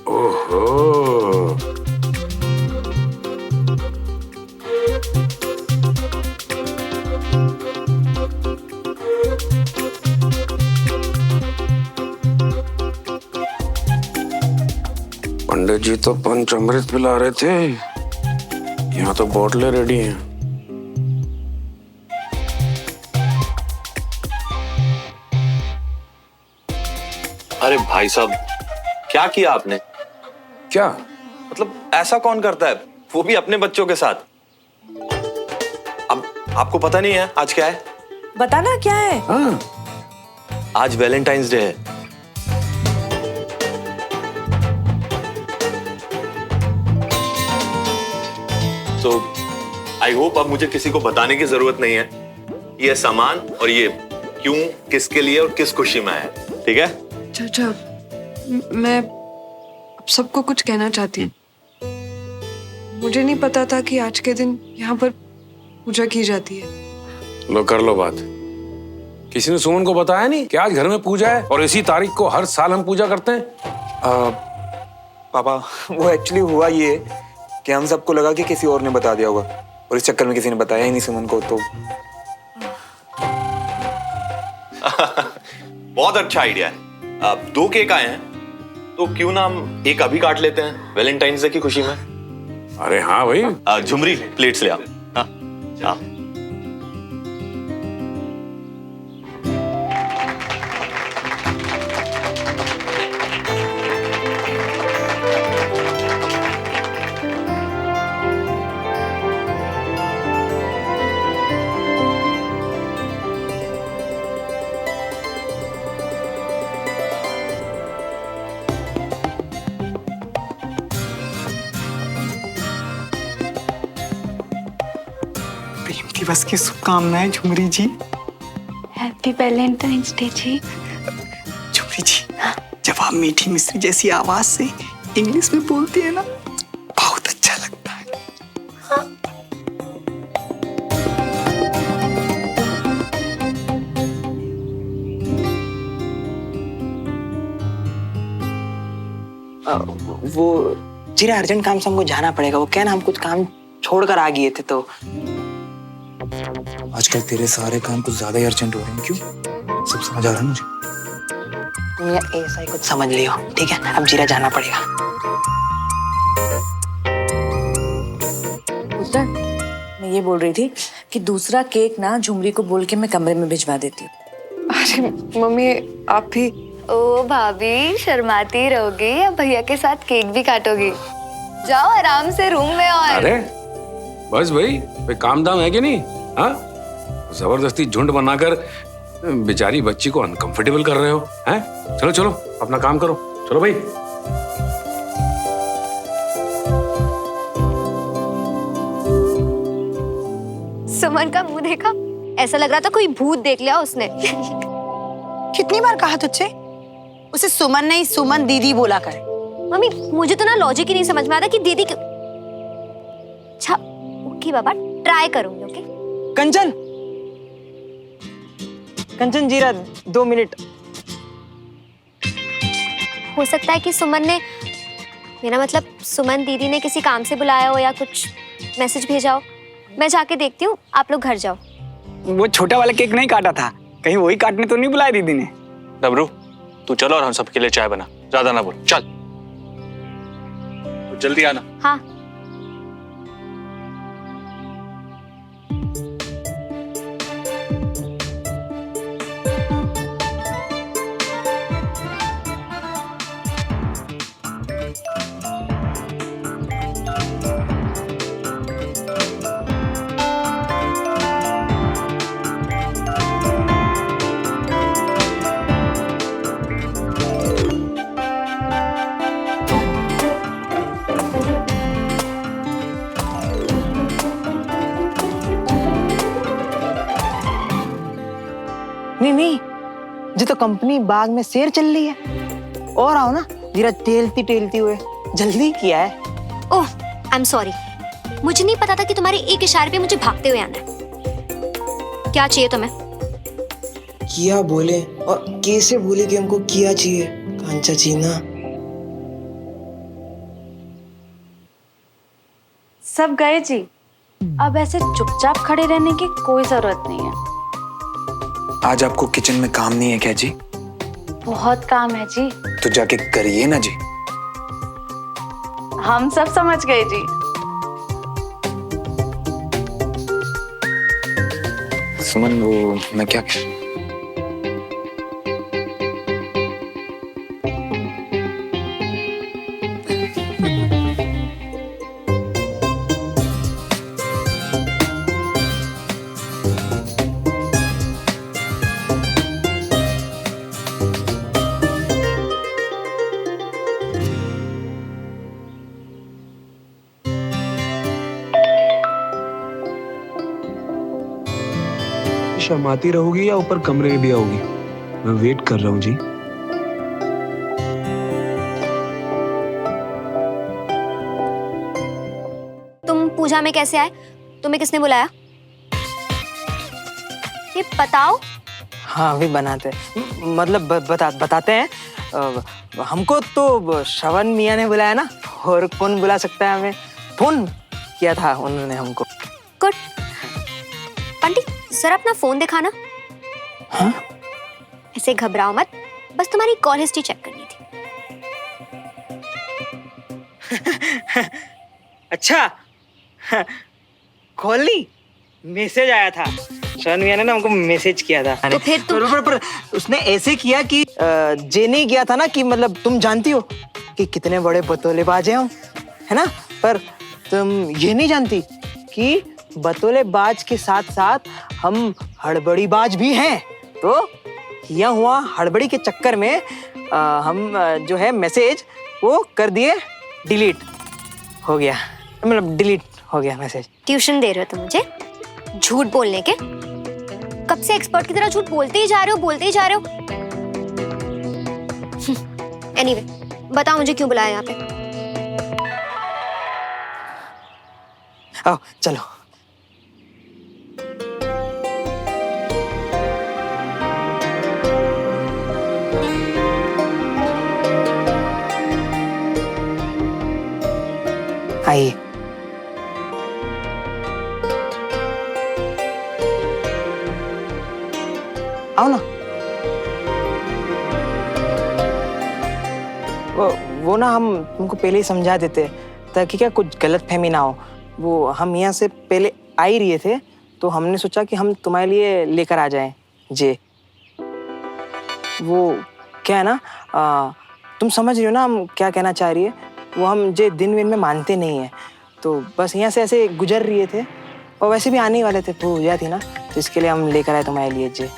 ओहो, पंडित जी तो पंचामृत पिला रहे थे, यहाँ तो बोतलें रेडी हैं। अरे भाई साहब, क्या किया आपने? क्या मतलब ऐसा कौन करता है, वो भी अपने बच्चों के साथ? अब आपको पता नहीं है आज क्या है? बताना क्या है? हाँ, आज वैलेंटाइंस डे है। तो आई होप अब मुझे किसी को बताने की जरूरत नहीं है ये सामान और ये क्यों, किसके लिए और किस खुशी में है, ठीक है? चाचा, मैं अब सबको कुछ कहना चाहती हूँ। मुझे नहीं पता था कि आज के दिन यहाँ पर पूजा की जाती है। लो कर लो बात। किसी ने सुमन को बताया नहीं कि आज घर में पूजा है और इसी तारीख को हर साल हम पूजा करते हैं? पापा, वो एक्चुअली हुआ ये कि हम सबको लगा कि किसी और ने बता दिया होगा और इस चक्कर में किसी ने बताया ही नहीं सुमन को। तो बहुत अच्छा आइडिया है। अब 2 केक आए हैं, तो क्यों ना हम एक अभी काट लेते हैं वैलेंटाइंस डे की खुशी में। अरे हाँ भाई। झुमरी, प्लेट्स ले आओ। हाँ, हाँ। प्रेम दिवस की शुभकामनाएं झुमरी जी। हैप्पी वैलेंटाइंस डे जी। झुमरी जी, जब आप मीठी मिश्री जैसी आवाज से इंग्लिश में बोलती है ना, बहुत अच्छा लगता है। वो जीरा अर्जेंट काम से हमको जाना पड़ेगा। वो क्या ना, हम कुछ काम छोड़कर आ गए थे। तो आजकल तेरे सारे काम कुछ ज्यादा ही अर्जेंट हो रहे हैं, क्यों? सब समझ आ रहा है मुझे। तुम ये ऐसा ही कुछ समझ लियो, ठीक है? अब जीरा जाना पड़ेगा। पुत्र, मैं ये बोल रही थी कि दूसरा केक ना झुमरी को बोल के मैं कमरे में भिजवा देती हूँ। अरे मम्मी, आप भी। ओ भाभी, शर्माती रहोगी या भैया के साथ केक भी काटोगी? जाओ आराम से रूम में। और अरे बस भाई, कोई काम दाम है कि नहीं? हाँ, जबरदस्ती झुंड बनाकर बेचारी बच्ची को अनकंफर्टेबल कर रहे हो हैं? चलो चलो अपना काम करो, चलो भाई। सुमन का मुंह देखा, ऐसा लग रहा था कोई भूत देख लिया उसने। कितनी बार कहा तुझसे उसे सुमन नहीं सुमन दीदी बोला कर। मम्मी, मुझे तो ना लॉजिक ही नहीं समझ में आता कि दीदी क्यों। अच्छा ओके बाबा, ट्राई करूंगी। ओके कंचन, कंचन जीरा 2 मिनट। हो सकता है कि सुमन ने, मेरा मतलब सुमन दीदी ने किसी काम से बुलाया हो या कुछ मैसेज भेजा हो। मैं जाके देखती हूँ, आप लोग घर जाओ। वो छोटा वाला केक नहीं काटा था, कहीं वही काटने तो नहीं बुलाया दीदी ने? डबरू, तू चलो और हम सबके लिए चाय बना। ज्यादा ना बोल, चल। तो जल्दी आना। हाँ। नहीं, जी तो कंपनी बाग में शेर चल रही है। और आओ ना, जीरा टेलती टेलती हुए। जल्दी किया है। ओह, आई एम सॉरी, मुझे नहीं पता था कि तुम्हारे एक इशारे पे मुझे भागते हुए आना है। क्या चाहिए तुम्हें? किया बोले और कैसे बोले कि हमको किया चाहिए कांचा जी ना। सब गए जी, अब ऐसे चुपचाप खड़े रहने की कोई जरूरत नहीं है। आज आपको किचन में काम नहीं है क्या जी? बहुत काम है जी। तो जाके करिए ना जी। हम सब समझ गए जी। सुमन, वो मैं क्या शर्माती रहोगी या ऊपर कमरे में भी आओगी? मैं वेट कर रहा हूँ जी। तुम पूजा में कैसे आए? तुम्हें किसने बुलाया? ये बताओ। हाँ अभी बनाते मतलब बताते हैं। हमको तो श्रवण मियाँ ने बुलाया ना, और कौन बुला सकता है हमें? फोन किया था उन्होंने हमको। गुड। आंटी जरा अपना फोन दिखाना। हाँ? ऐसे घबराओ मत, बस तुम्हारी कॉल हिस्ट्री चेक करनी थी। अच्छा कॉली मैसेज आया था, श्रवण मियाँ ने ना हमको मैसेज किया था। तो फिर तुम पर उसने ऐसे किया कि जे नहीं किया था ना कि मतलब तुम जानती हो कि कितने बड़े बतौलेबाज हैं हम, है ना? पर तुम ये नहीं जानती कि बतौलेबाज के साथ साथ हम हड़बड़ीबाज भी हैं। तो यह हुआ हड़बड़ी के चक्कर में हम जो है मैसेज वो कर दिए, डिलीट हो गया, मतलब डिलीट हो गया मैसेज। ट्यूशन दे रहे हो तुम मुझे झूठ बोलने के? कब से एक्सपर्ट की तरह झूठ बोलते ही जा रहे हो। एनीवे, बताओ मुझे क्यों बुलाया यहाँ पे? आओ चलो। आइए। आओ ना। वो ना हम तुमको पहले ही समझा देते ताकि क्या कुछ गलतफहमी ना हो। वो हम यहाँ से पहले आ ही रहे थे तो हमने सोचा कि हम तुम्हारे लिए लेकर आ जाएं जे। वो क्या है ना, तुम समझ रही हो ना हम क्या कहना चाह रही है। वो हम जे दिन विन में मानते नहीं है, तो बस यहाँ से ऐसे गुजर रहे थे और वैसे भी आने वाले थे, पूजा थी ना, तो इसके लिए हम लेकर आए तुम्हारे लिए जे।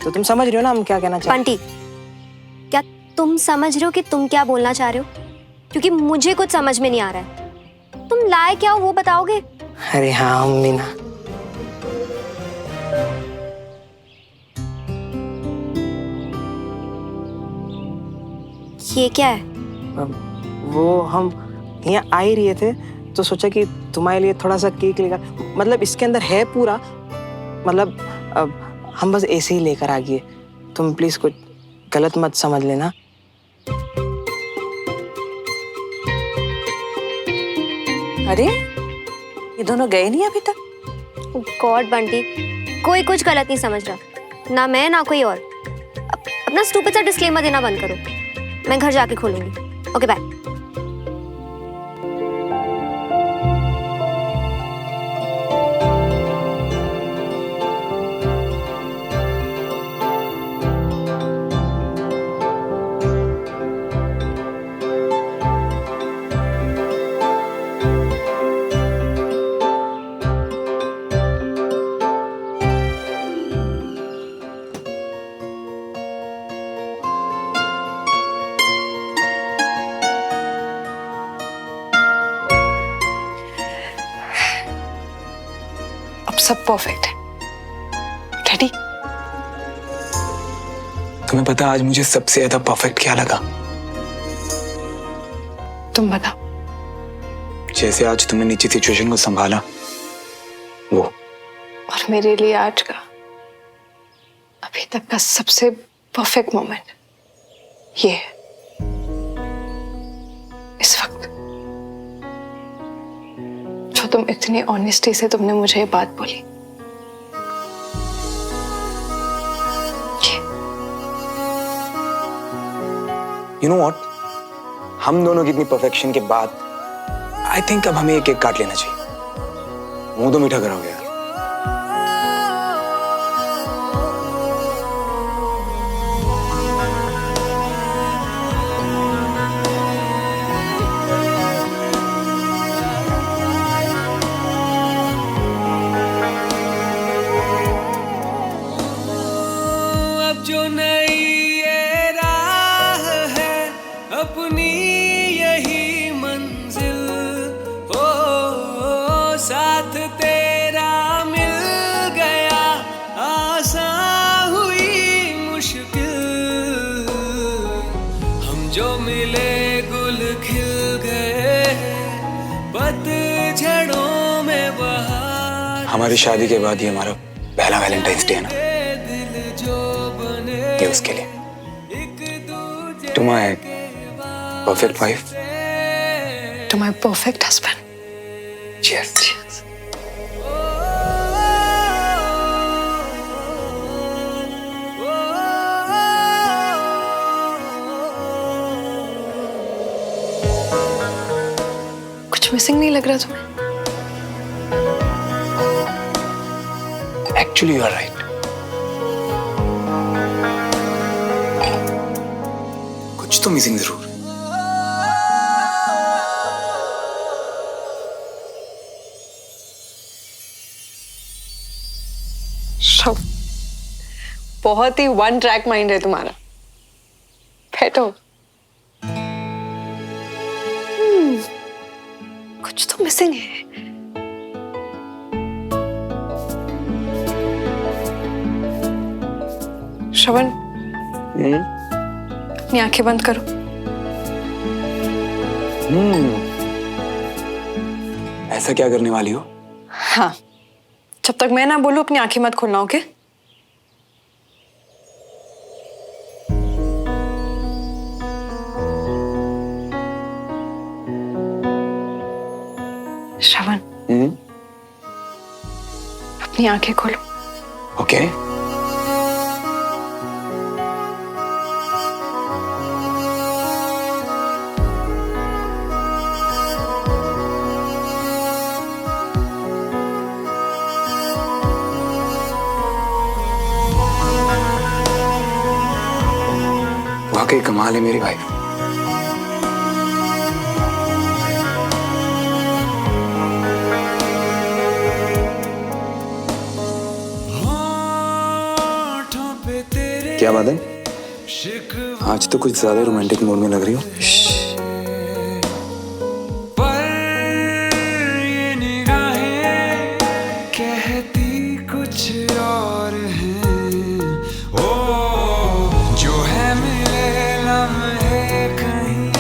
तो तुम समझ रही हो ना हम क्या कहना चाह रहे हैं। बंटी, क्या तुम समझ रहे हो कि तुम क्या बोलना चाह रहे हो? क्योंकि मुझे कुछ समझ में नहीं आ रहा है। तुम लाए क्या हो वो बताओगे? अरे हाँ अम्मी ना, ये क्या है? वो हम यहाँ आ ही रहे थे तो सोचा कि तुम्हारे लिए थोड़ा सा केक लेकर, मतलब इसके अंदर है पूरा, मतलब अब हम बस ऐसे ही लेकर आ गए। तुम प्लीज कुछ गलत मत समझ लेना। अरे ये दोनों गए नहीं अभी तक? गॉड बंटी, कोई कुछ गलत नहीं समझ रहा, ना मैं ना कोई और। अपना स्टूपिड सा डिस्क्लेमर देना बंद करो, मैं घर जाके खोलूंगी। Okay bye. सब परफेक्ट है। रेडी? तुम्हें पता आज मुझे सबसे ज्यादा परफेक्ट क्या लगा? तुम बताओ। जैसे आज तुमने नीचे सिचुएशन को संभाला वो। और मेरे लिए आज का, अब अभी तक का सबसे परफेक्ट मोमेंट ये है। इस वक्त जो तुम इतनी ऑनेस्टी से तुमने मुझे ये बात बोली, यू नो व्हाट, हम दोनों की इतनी परफेक्शन के बाद आई थिंक अब हमें एक एक काट लेना चाहिए। मुंह तो मीठा कराओगे यार। अब जो नई ये राह है अपनी यही मंजिल हो, साथ तेरा मिल गया आसान हुई मुश्किल, हम जो मिले गुल खिल गए पतझड़ों में बहार। हमारी शादी के बाद ही हमारा पहला वैलेंटाइंस डे है ना, ये उसके लिए। To my perfect wife, to my perfect husband. Cheers. कुछ मिसिंग नहीं लग रहा तुम्हें? Actually you are right. कुछ तो मिसिंग जरूर। बहुत ही वन ट्रैक माइंड है तुम्हारा। बैठो। कुछ तो मिसिंग है। श्रवण, अपनी आंखें बंद करो। ऐसा क्या करने वाली हो? हाँ, जब तक मैं ना बोलूं अपनी आंखें मत खोलना, ओके? श्रवण, अपनी आंखें खोलो। ओके। वाकई कमाल है मेरी वाइफ। क्या बात है? आज तो कुछ ज्यादा रोमांटिक मूड में लग रही हो। पर ये निगाहें कहती कुछ और हैं। ओ जो है मिले लम्हे कहीं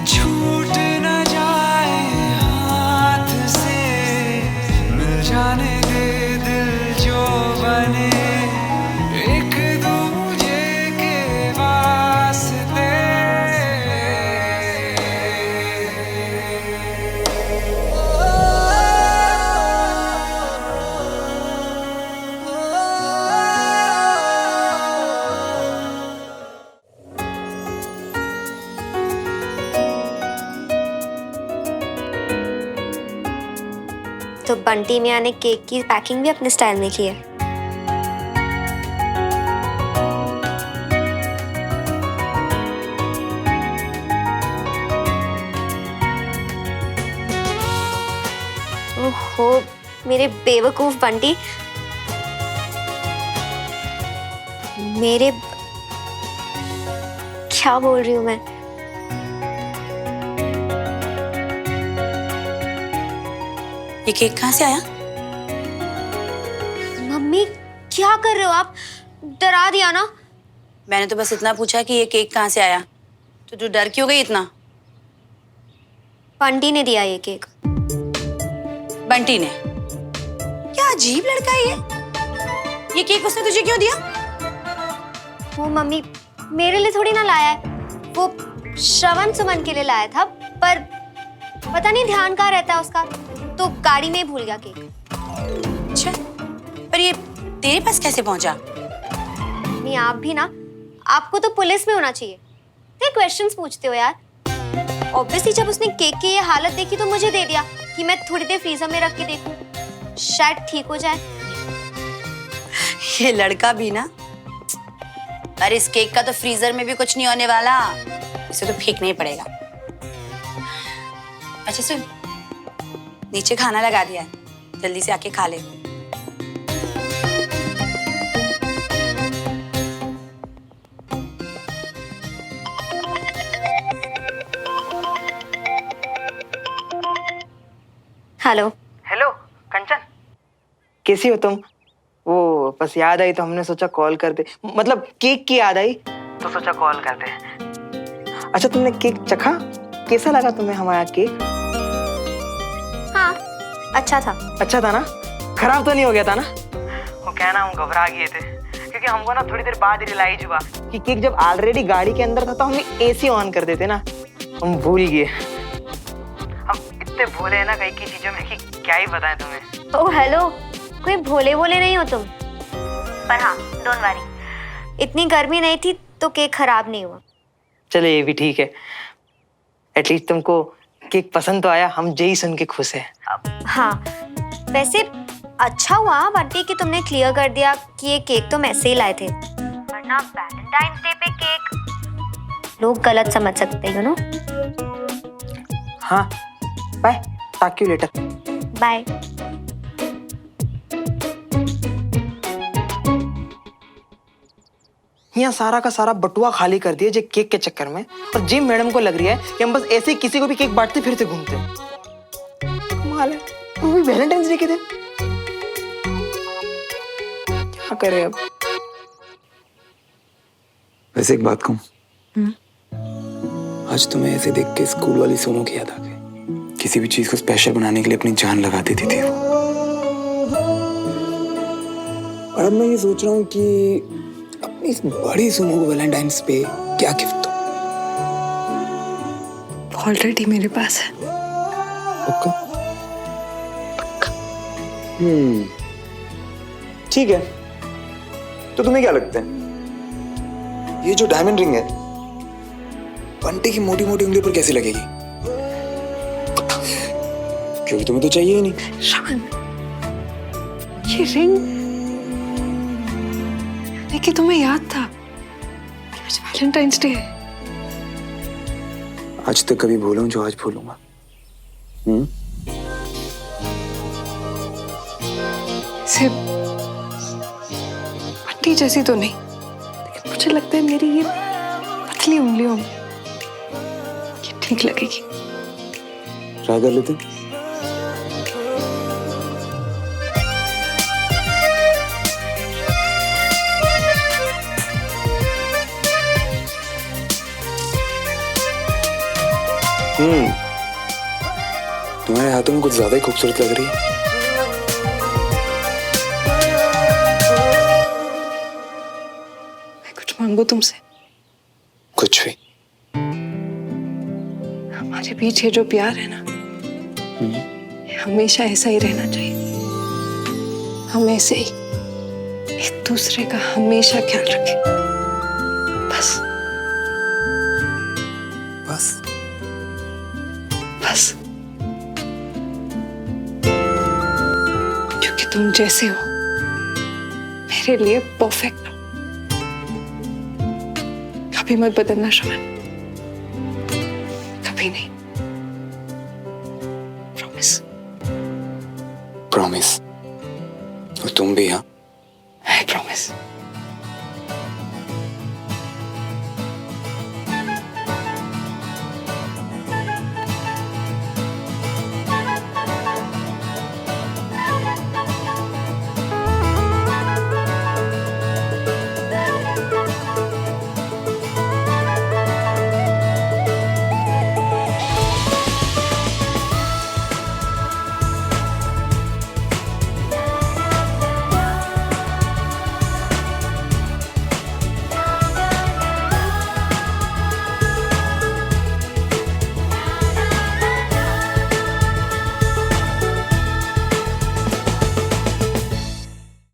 छूट न जाए हाथ से, मिल जाने दे दिल जो बने एक दूजे के वास्ते। तो बंटी मियाँ ने केक की पैकिंग भी अपने स्टाइल में की है। ओहो, मेरे बेवकूफ बंटी। क्या बोल रही हूँ मैं? ये केक कहाँ से आया? मम्मी, क्या कर रहे हो आप? डरा दिया ना। मैंने तो बस इतना पूछा कि ये केक कहाँ से आया, तो तू डर क्यों गई इतना? बंटी ने दिया ये केक। बंटी ने? क्या अजीब लड़का है ये केक उसने तुझे क्यों दिया? वो मम्मी मेरे लिए थोड़ी ना लाया है, वो श्रवण सुमन के लिए लाया था, पर पता नहीं ध्यान कहाँ रहता है उसका, तो गाड़ी में ही भूल गया केक। अच्छा, पर ये तेरे पास कैसे पहुंचा? नहीं आप भी ना, आपको तो पुलिस में होना चाहिए। क्या क्वेश्चंस पूछते हो यार? ऑब्वियसली जब उसने केक की ये हालत देखी तो मुझे दे दिया कि मैं थोड़ी देर फ्रीजर में रख के देखूं, शायद ठीक हो जाए। ये लड़का भी ना। अरे इस केक का तो फ्रीजर में भी कुछ नहीं होने वाला, इसे तो फेंकना ही पड़ेगा। अच्छा सुन, नीचे खाना लगा दिया है, जल्दी से आके खा ले। हेलो। हेलो कंचन, कैसी हो तुम? वो बस याद आई तो हमने सोचा कॉल करते, मतलब केक की याद आई तो सोचा कॉल करते हैं। अच्छा तुमने केक चखा? कैसा लगा तुम्हें हमारा केक? हाँ अच्छा था। अच्छा था ना? खराब तो नहीं हो गया था ना? वो क्या ना, हम घबरा गए थे क्योंकि हमको ना थोड़ी देर बाद रियलाइज हुआ कि केक जब ऑलरेडी गाड़ी के अंदर था तो हमने एसी ऑन कर देते ना, हम भूल गए। हम इतने भोले हैं ना कई की चीजों में कि क्या ही बताएं तुम्हें। ओह हेलो, कोई भोले भोले नहीं हो तुम। पर हाँ डोंट वरी, इतनी गर्मी नहीं थी तो केक खराब नहीं हुआ। चलो ये भी ठीक है, एटलीस्ट तुमको केक पसंद तो आया, हम यही सुन के खुश हैं। हाँ वैसे अच्छा हुआ बंटी कि तुमने क्लियर कर दिया कि ये केक तो मैं से ही लाए थे, वरना वैलेंटाइंस डे पे केक लोग गलत समझ सकते हैं, यू नो। हाँ bye, talk you later. Bye. यहाँ सारा का सारा बटुआ खाली कर दिया जे केक के चक्कर में, और जिम मैडम को लग रही है कि हम बस ऐसे ही किसी को भी केक बांटते फिरते घूमते हैं। कमाल है, वो भी वैलेंटाइंस डे के दिन। क्या करें अब? वैसे एक बात कहूं, आज तुम्हें ऐसे देख के स्कूल वाली सोनू की याद आ गई। किसी भी चीज को स्पेशल बनाने के लिए अपनी जान लगा देती थी वो। और अब मैं ये सोच रहा हूँ कि अपनी इस बड़ी सोनू को वैलेंटाइंस पे क्या गिफ्ट दूं? ऑलरेडी मेरे पास है। पक्का? ठीक है, तो तुम्हें क्या लगता है ये जो डायमंड रिंग है बंटी की मोटी मोटी उंगली पर कैसी लगेगी? क्योंकि तुम्हें तो चाहिए ही नहीं। श्रवण, ये रिंग देखिए, तुम्हें याद था कि आज वैलेंटाइंस डे है। आज तक कभी भूलूं जो आज भूलूंगा। से पट्टी जैसी तो नहीं, लेकिन मुझे लगता है मेरी ये पतली उंगलियों में ये ठीक लगेगी। ट्राई कर लेते। तुम्हारे हाथों में कुछ ज्यादा ही खूबसूरत लग रही है। मैं कुछ मांगू तुमसे? कुछ भी। हमारे बीच ये जो प्यार है ना, ये हमेशा ऐसा ही रहना चाहिए। हम ऐसे ही एक दूसरे का हमेशा ख्याल रखें, बस बस बस। क्योंकि तुम जैसे हो मेरे लिए परफेक्ट हो। कभी मत बदलना श्रवण, कभी नहीं। प्रॉमिस। प्रॉमिस। और तुम भी? हाँ,